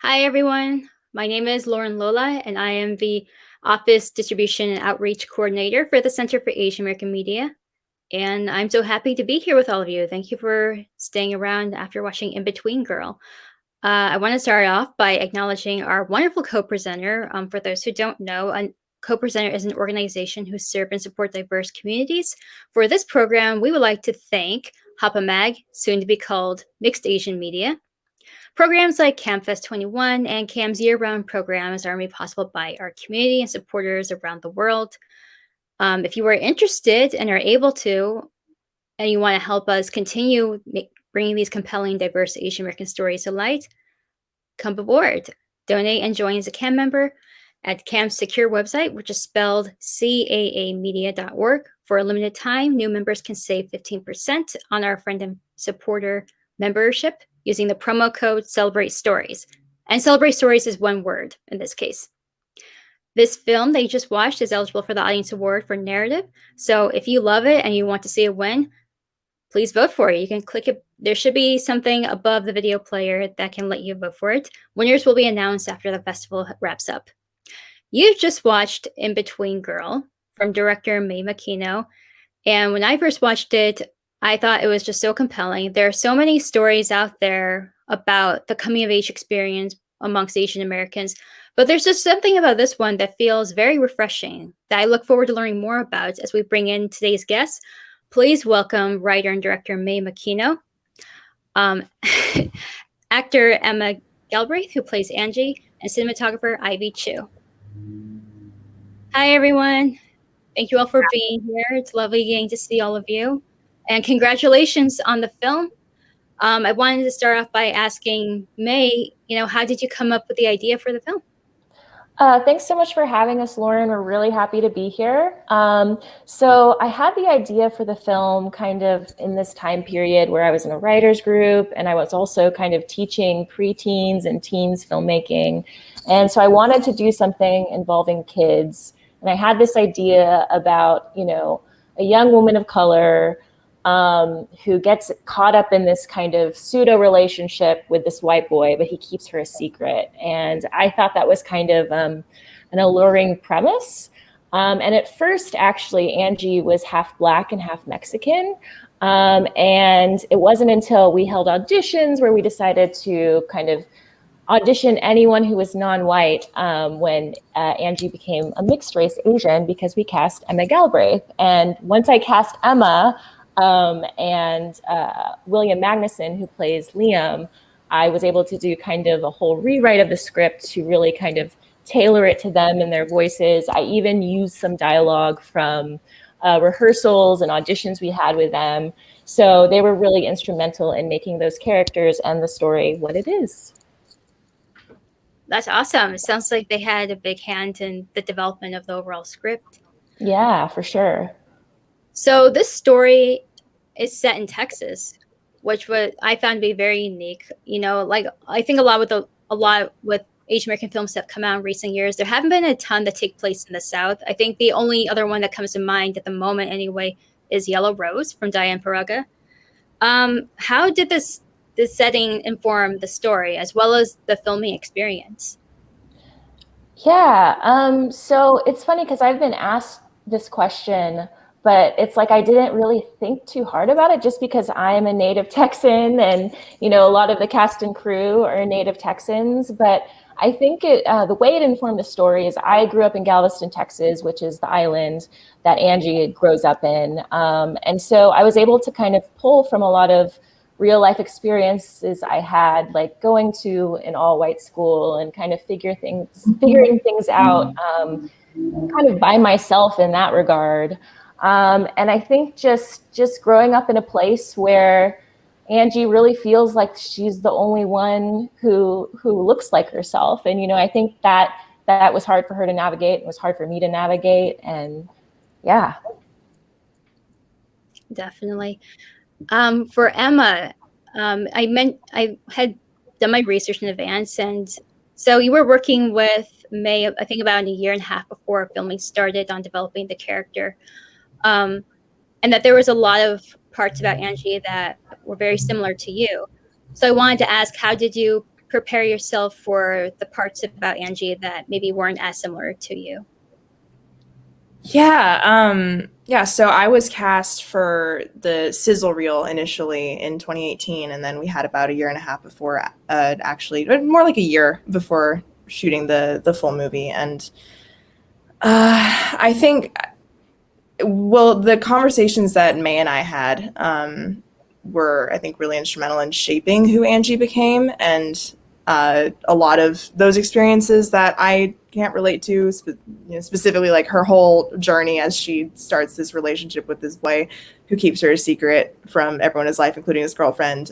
Hi, everyone. My name is Lauren Lola, and I am the Office Distribution and Outreach Coordinator for the Center for Asian American Media. And I'm so happy to be here with all of you. Thank you for staying around after watching In Between Girl. I want to start off by acknowledging our wonderful co-presenter. For those who don't know, a co-presenter is an organization who serve and support diverse communities. For this program, we would like to thank HAPA-MAG, soon to be called Mixed Asian Media. Programs like CAMFest 21 and CAM's year-round programs are made possible by our community and supporters around the world. If you are interested and are able to, and you want to help us continue bringing these compelling, diverse Asian American stories to light, come aboard. Donate and join as a CAM member at CAM's secure website, which is spelled caamedia.org. For a limited time, new members can save 15% on our friend and supporter membership using the promo code Celebrate Stories. And Celebrate Stories is one word in this case. This film that you just watched is eligible for the Audience Award for Narrative. So if you love it and you want to see it win, please vote for it. You can click it. There should be something above the video player that can let you vote for it. Winners will be announced after the festival wraps up. You just watched In Between Girl from director Mei Makino. And when I first watched it, I thought it was just so compelling. There are so many stories out there about the coming of age experience amongst Asian Americans, but there's just something about this one that feels very refreshing that I look forward to learning more about as we bring in today's guests. Please welcome writer and director Mei Makino, actor Emma Galbraith, who plays Angie, and cinematographer Ivy Chu. Hi, everyone. Thank you all for being here. It's lovely getting to see all of you. And congratulations on the film. I wanted to start off by asking Mei, how did you come up with the idea for the film? Thanks so much for having us, Lauren. We're really happy to be here. So I had the idea for the film kind of in this time period where I was in a writer's group and I was also kind of teaching preteens and teens filmmaking. And so I wanted to do something involving kids. And I had this idea about, a young woman of color who gets caught up in this kind of pseudo relationship with this white boy, but he keeps her a secret. And I thought that was kind of an alluring premise. And at first, actually, Angie was half Black and half Mexican. And it wasn't until we held auditions where we decided to kind of audition anyone who was non-white when Angie became a mixed race Asian, because we cast Emma Galbraith. And once I cast Emma, and William Magnuson, who plays Liam, I was able to do kind of a whole rewrite of the script to really kind of tailor it to them and their voices. I even used some dialogue from rehearsals and auditions we had with them. So they were really instrumental in making those characters and the story what it is. That's awesome. It sounds like they had a big hand in the development of the overall script. Yeah, for sure. So this story is set in Texas, which I found to be very unique. Like I think a lot with Asian American films that have come out in recent years, there haven't been a ton that take place in the South. I think the only other one that comes to mind at the moment, anyway, is Yellow Rose from Diane Paraga. How did this setting inform the story as well as the filming experience? Yeah, so it's funny because I've been asked this question, but it's like I didn't really think too hard about it just because I'm a native Texan and, a lot of the cast and crew are native Texans. But I think the way it informed the story is I grew up in Galveston, Texas, which is the island that Angie grows up in. And so I was able to kind of pull from a lot of real life experiences I had, like going to an all white school and kind of figuring things out kind of by myself in that regard. And I think just growing up in a place where Angie really feels like she's the only one who looks like herself. And, I think that was hard for her to navigate. It was hard for me to navigate. And yeah. Definitely. For Emma, I had done my research in advance, and so you were working with Mei, I think about a year and a half before filming started on developing the character, and that there was a lot of parts about Angie that were very similar to you. So I wanted to ask, how did you prepare yourself for the parts about Angie that maybe weren't as similar to you? Yeah, so I was cast for the sizzle reel initially in 2018, and then we had about a year and a half before, actually, more like a year before shooting the full movie. And I think, well, the conversations that May and I had were, I think, really instrumental in shaping who Angie became, and a lot of those experiences that I can't relate to, specifically like her whole journey as she starts this relationship with this boy who keeps her a secret from everyone in his life, including his girlfriend.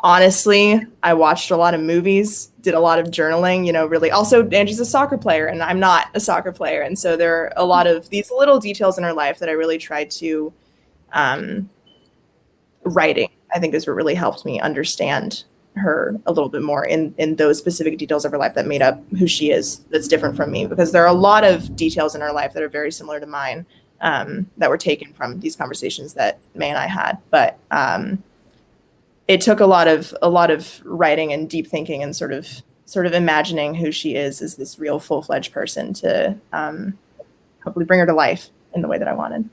Honestly, I watched a lot of movies, did a lot of journaling, really. Also, Angie's a soccer player and I'm not a soccer player. And so there are a lot of these little details in her life that I really tried to, um, writing, I think, is what really helped me understand her a little bit more in those specific details of her life that made up who she is, that's different from me, because there are a lot of details in her life that are very similar to mine, that were taken from these conversations that May and I had. But it took a lot of writing and deep thinking and sort of imagining who she is as this real full-fledged person to hopefully bring her to life in the way that I wanted.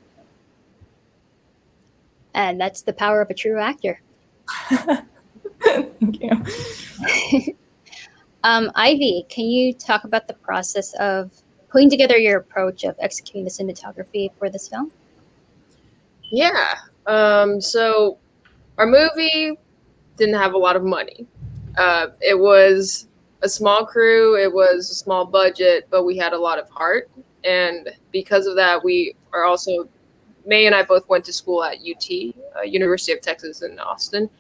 And that's the power of a true actor. Thank you. Ivy, can you talk about the process of putting together your approach of executing the cinematography for this film? Yeah. So our movie didn't have a lot of money. It was a small crew, it was a small budget, but we had a lot of heart. And because of that, we are also, May and I both went to school at UT, University of Texas in Austin,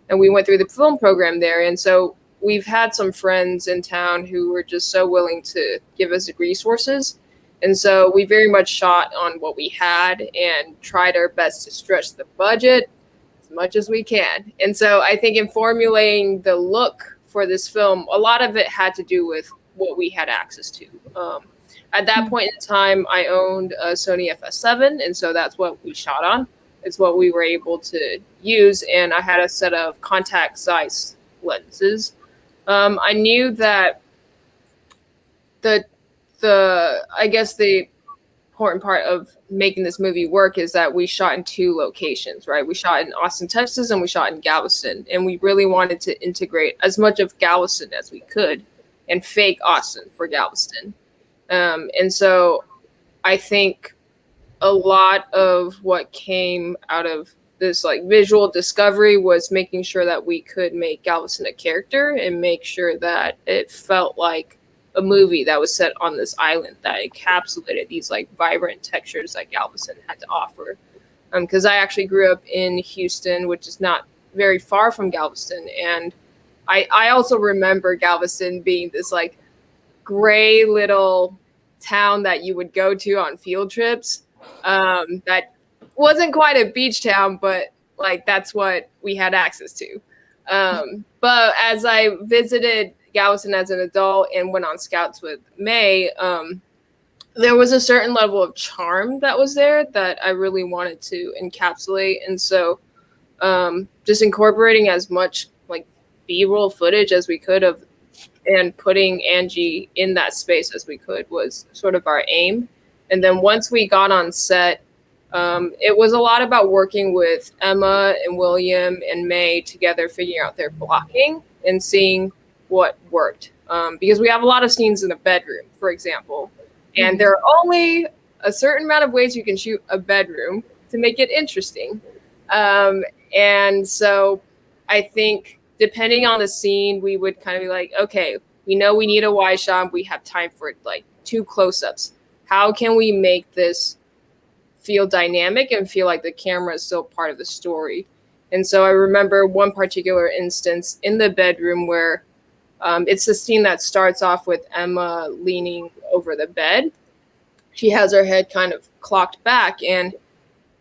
and we went through the film program there. And so we've had some friends in town who were just so willing to give us resources. And so we very much shot on what we had and tried our best to stretch the budget as much as we can. And so I think in formulating the look for this film, a lot of it had to do with what we had access to. At that point in time, I owned a Sony FS7, and so that's what we shot on. It's what we were able to use, and I had a set of contact size lenses. I knew that the I guess the important part of making this movie work is that we shot in two locations, right? We shot in Austin, Texas, and we shot in Galveston, and we really wanted to integrate as much of Galveston as we could and fake Austin for Galveston. And so I think a lot of what came out of this like visual discovery was making sure that we could make Galveston a character and make sure that it felt like a movie that was set on this island that encapsulated these like vibrant textures that Galveston had to offer. Because I actually grew up in Houston, which is not very far from Galveston, and I also remember Galveston being this like gray little town that you would go to on field trips. That wasn't quite a beach town, but like that's what we had access to. But as I visited Galveston as an adult and went on scouts with May, there was a certain level of charm that was there that I really wanted to encapsulate. And so just incorporating as much like B-roll footage as we could of and putting Angie in that space as we could was sort of our aim. And then once we got on set, it was a lot about working with Emma and William and May together, figuring out their blocking and seeing what worked. Because we have a lot of scenes in a bedroom, for example, and there are only a certain amount of ways you can shoot a bedroom to make it interesting. And so I think depending on the scene, we would kind of be like, okay, we know we need a wide shot. We have time for like 2 close-ups. How can we make this feel dynamic and feel like the camera is still part of the story? And so I remember one particular instance in the bedroom where it's the scene that starts off with Emma leaning over the bed. She has her head kind of clocked back. And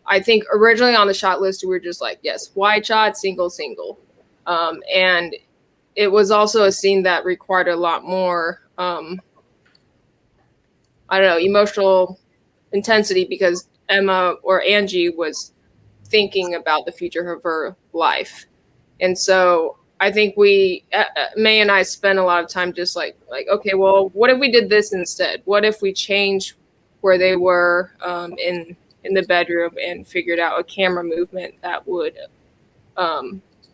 I think originally on the shot list, we were just like, yes, wide shot, single, single. And it was also a scene that required a lot more, I don't know, emotional intensity because Emma or Angie was thinking about the future of her life. And so I think we, May and I spent a lot of time just like, okay, well, what if we did this instead? What if we changed where they were in the bedroom and figured out a camera movement that would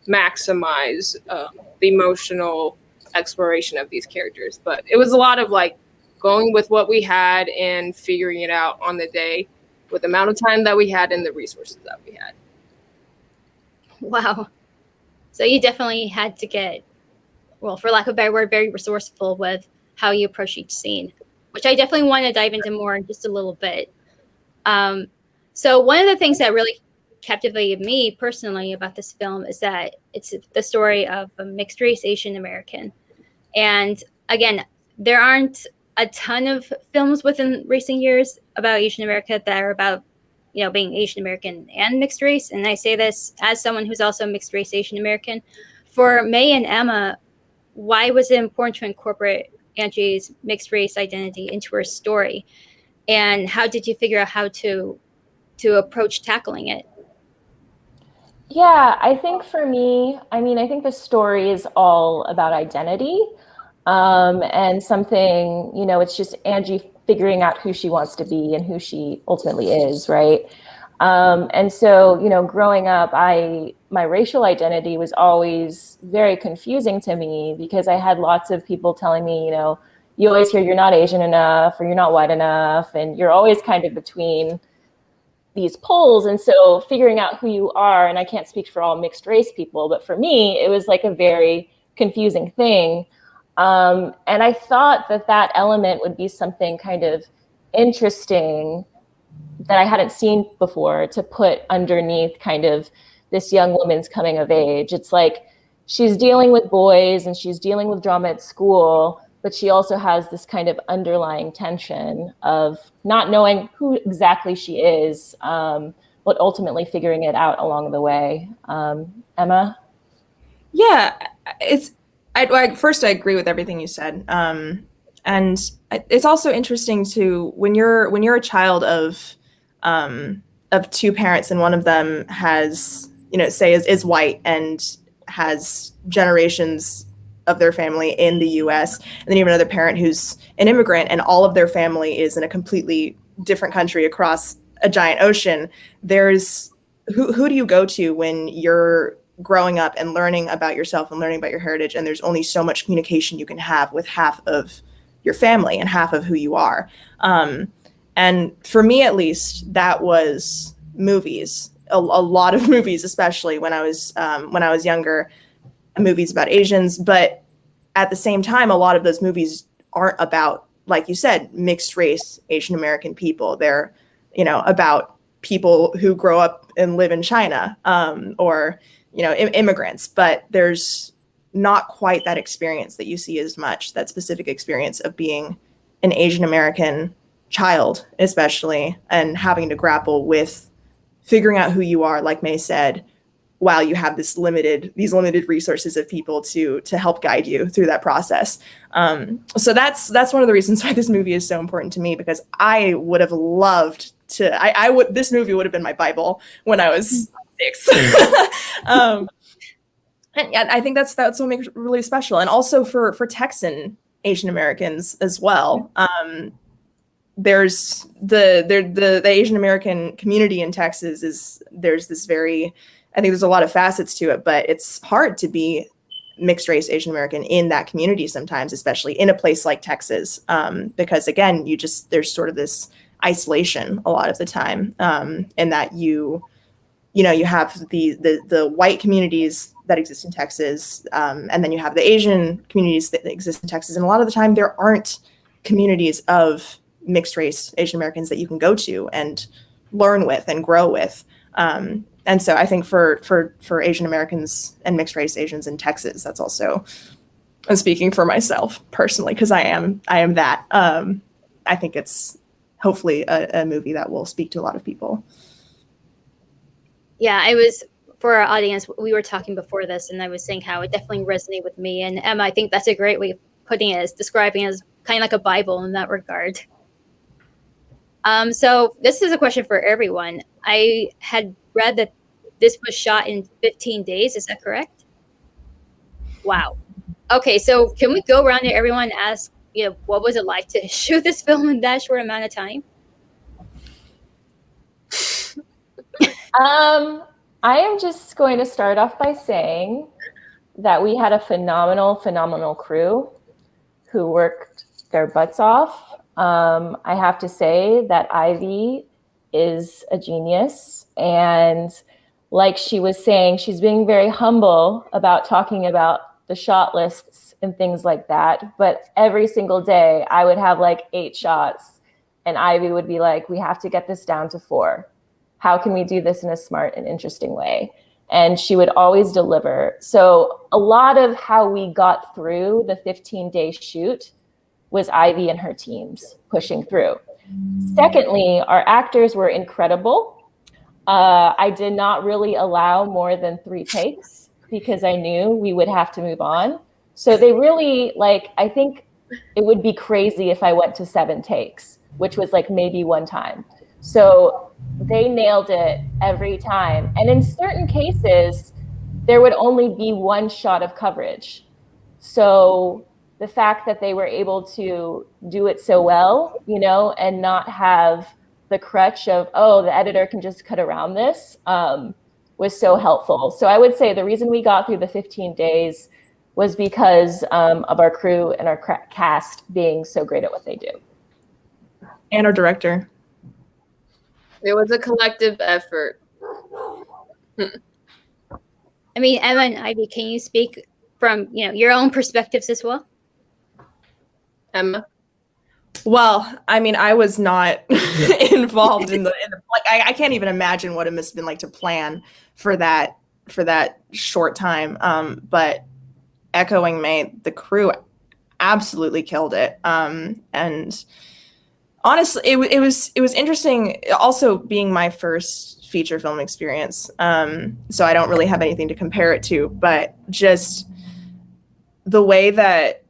maximize the emotional exploration of these characters? But it was a lot of like going with what we had and figuring it out on the day with the amount of time that we had and the resources that we had. Wow. So you definitely had to get, well, for lack of a better word, very resourceful with how you approach each scene, which I definitely want to dive into more in just a little bit. So one of the things that really captivated me personally about this film is that it's the story of a mixed race Asian American. And again, there aren't a ton of films within recent years about Asian America that are about, you know, being Asian American and mixed race. And I say this as someone who's also mixed race Asian American. For May and Emma, why was it important to incorporate Angie's mixed race identity into her story? And how did you figure out how to approach tackling it? Yeah, I think for me, I mean, I think the story is all about identity. And something, you know, it's just Angie figuring out who she wants to be and who she ultimately is, right? And so, you know, growing up, my racial identity was always very confusing to me because I had lots of people telling me, you know, you always hear you're not Asian enough or you're not white enough, and you're always kind of between these poles. And so figuring out who you are, and I can't speak for all mixed race people, but for me, it was like a very confusing thing. And I thought that that element would be something kind of interesting that I hadn't seen before to put underneath kind of this young woman's coming of age. It's like she's dealing with boys and she's dealing with drama at school, but she also has this kind of underlying tension of not knowing who exactly she is, but ultimately figuring it out along the way. Emma? Yeah, first I agree with everything you said, and it's also interesting to when you're a child of two parents and one of them has, you know, say is white and has generations of their family in the U.S. and then you have another parent who's an immigrant and all of their family is in a completely different country across a giant ocean. There's who do you go to when you're growing up and learning about yourself and learning about your heritage, and there's only so much communication you can have with half of your family and half of who you are. And for me, at least, that was movies. A lot of movies, especially when I was younger, movies about Asians. But at the same time, a lot of those movies aren't about, like you said, mixed race Asian American people. They're, you know, about people who grow up and live in China, or you know, immigrants, but there's not quite that experience that you see as much, that specific experience of being an Asian American child, especially, and having to grapple with figuring out who you are, like May said, while you have these limited resources of people to help guide you through that process. So that's one of the reasons why this movie is so important to me, because I would have loved to, this movie would have been my Bible when I was 6. And yeah, I think that's what makes it really special. And also for Texan Asian Americans as well. There's the Asian American community in Texas there's this very, I think there's a lot of facets to it, but it's hard to be mixed race Asian American in that community sometimes, especially in a place like Texas, because again, there's sort of this isolation a lot of the time, and that you have the white communities that exist in Texas, and then you have the Asian communities that exist in Texas, and a lot of the time there aren't communities of mixed race Asian Americans that you can go to and learn with and grow with. And so I think for Asian Americans and mixed race Asians in Texas, that's also, I'm speaking for myself personally, because I am that. I think it's hopefully a movie that will speak to a lot of people. Yeah, for our audience, we were talking before this, and I was saying how it definitely resonated with me. And Emma, I think that's a great way of putting it, as describing it as kind of like a Bible in that regard. So this is a question for everyone. I had read that this was shot in 15 days. Is that correct? Wow. Okay, so can we go around to everyone and ask, what was it like to shoot this film in that short amount of time? I am just going to start off by saying that we had a phenomenal crew who worked their butts off. I have to say that Ivy is a genius. And like she was saying, she's being very humble about talking about the shot lists and things like that. But every single day I would have like 8 shots and Ivy would be like, we have to get this down to 4. How can we do this in a smart and interesting way? And she would always deliver. So a lot of how we got through the 15-day shoot was Ivy and her teams pushing through. Secondly, our actors were incredible. I did not really allow more than 3 takes because I knew we would have to move on. So they really, I think it would be crazy if I went to 7 takes, which was maybe 1 time. So they nailed it every time. And in certain cases, there would only be 1 shot of coverage. So the fact that they were able to do it so well, and not have the crutch of, oh, the editor can just cut around this, was so helpful. So I would say the reason we got through the 15 days was because of our crew and our cast being so great at what they do. And our director. It was a collective effort. I mean, Emma and Ivy, can you speak from your own perspectives as well? Emma? Well, I mean, I was not involved in the I can't even imagine what it must have been like to plan for that short time. But echoing Mei, the crew absolutely killed it. And honestly, it was interesting also being my first feature film experience. So I don't really have anything to compare it to, but just the way that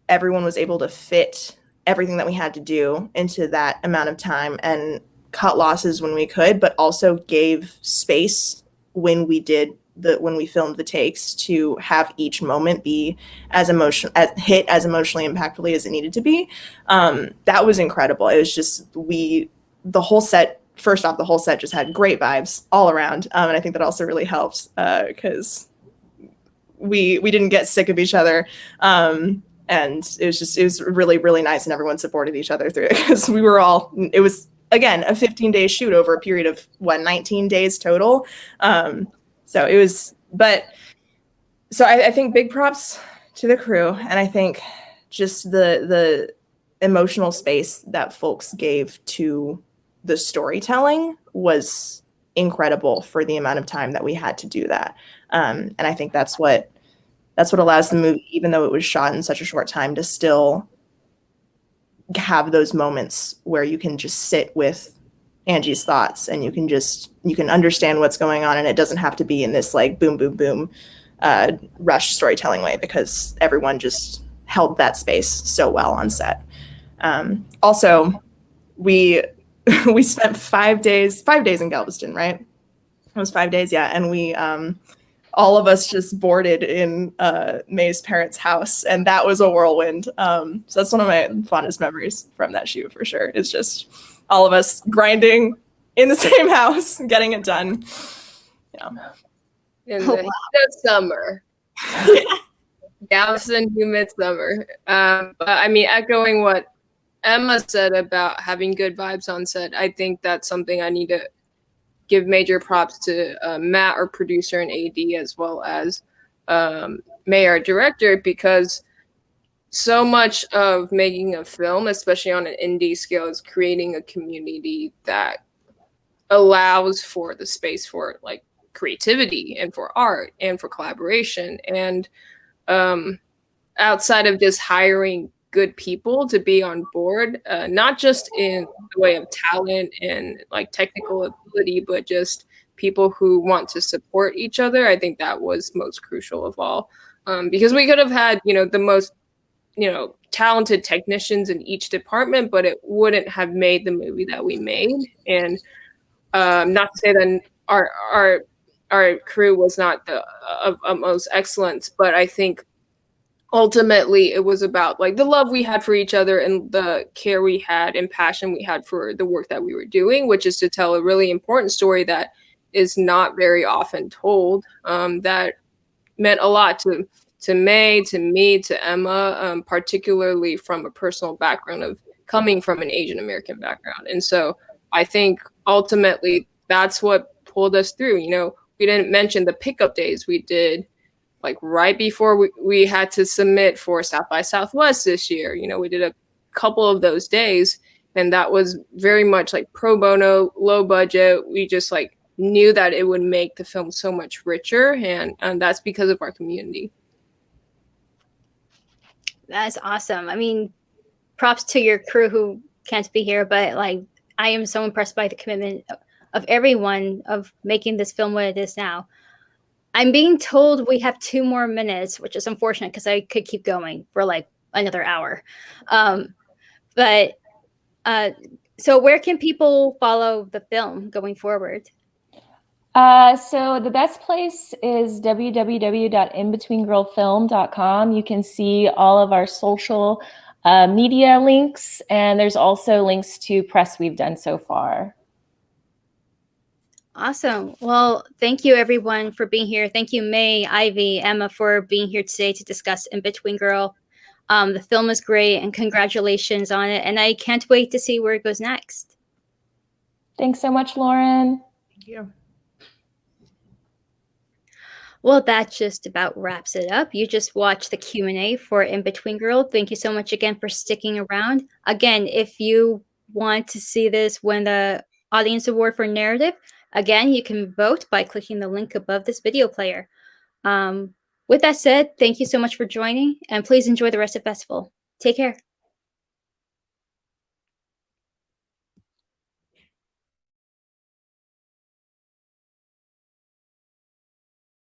everyone was able to fit everything that we had to do into that amount of time and cut losses when we could, but also gave space when we filmed the takes to have each moment be hit as emotionally impactfully as it needed to be. That was incredible. It was just the whole set just had great vibes all around. And I think that also really helped because we didn't get sick of each other. And it was really, really nice, and everyone supported each other through it because it was, again, a 15-day shoot over a period of 19 days total. So I think big props to the crew, and I think just the emotional space that folks gave to the storytelling was incredible for the amount of time that we had to do that. And I think that's what allows the movie, even though it was shot in such a short time, to still have those moments where you can just sit with Angie's thoughts and you can understand what's going on, and it doesn't have to be in this boom, boom, boom, rush storytelling way, because everyone just held that space so well on set. Also, we spent 5 days in Galveston, right? It was 5 days, yeah, and we all of us just boarded in Mei's parents' house, and that was a whirlwind. So that's one of my fondest memories from that shoot, for sure. It's just all of us grinding in the same house, getting it done. Yeah. In the summer. Galveston, humid summer. But I mean, echoing what Emma said about having good vibes on set, I think that's something I need to give major props to Matt, our producer and AD, as well as Mei, our director, because so much of making a film, especially on an indie scale, is creating a community that allows for the space for creativity and for art and for collaboration. And outside of just hiring good people to be on board, not just in the way of talent and technical ability, but just people who want to support each other. I think that was most crucial of all, because we could have had the most talented technicians in each department, but it wouldn't have made the movie that we made. And not to say that our our crew was not the of most excellence, but I think ultimately it was about like the love we had for each other and the care we had and passion we had for the work that we were doing, which is to tell a really important story that is not very often told, that meant a lot to May, to me, to Emma, particularly from a personal background of coming from an Asian American background. And so I think ultimately that's what pulled us through. You know, we didn't mention the pickup days we did like right before we had to submit for South by Southwest this year. You know, we did a couple of those days, and that was very much like pro bono, low budget. We just like knew that it would make the film so much richer, and that's because of our community. That's awesome. I mean, props to your crew who can't be here, but like I am so impressed by the commitment of everyone of making this film what it is now. I'm being told we have 2 more minutes, which is unfortunate because I could keep going for like another hour. But so where can people follow the film going forward? So the best place is www.inbetweengirlfilm.com. You can see all of our social media links, and there's also links to press we've done so far. Awesome. Well, thank you everyone for being here. Thank you, May, Ivy, Emma, for being here today to discuss In Between Girl. The film is great, and congratulations on it. And I can't wait to see where it goes next. Thanks so much, Lauren. Thank you. Well, that just about wraps it up. You just watched the Q&A for In Between Girl. Thank you so much again for sticking around. Again, if you want to see this win the Audience Award for Narrative, again, you can vote by clicking the link above this video player. With that said, thank you so much for joining, and please enjoy the rest of the festival. Take care.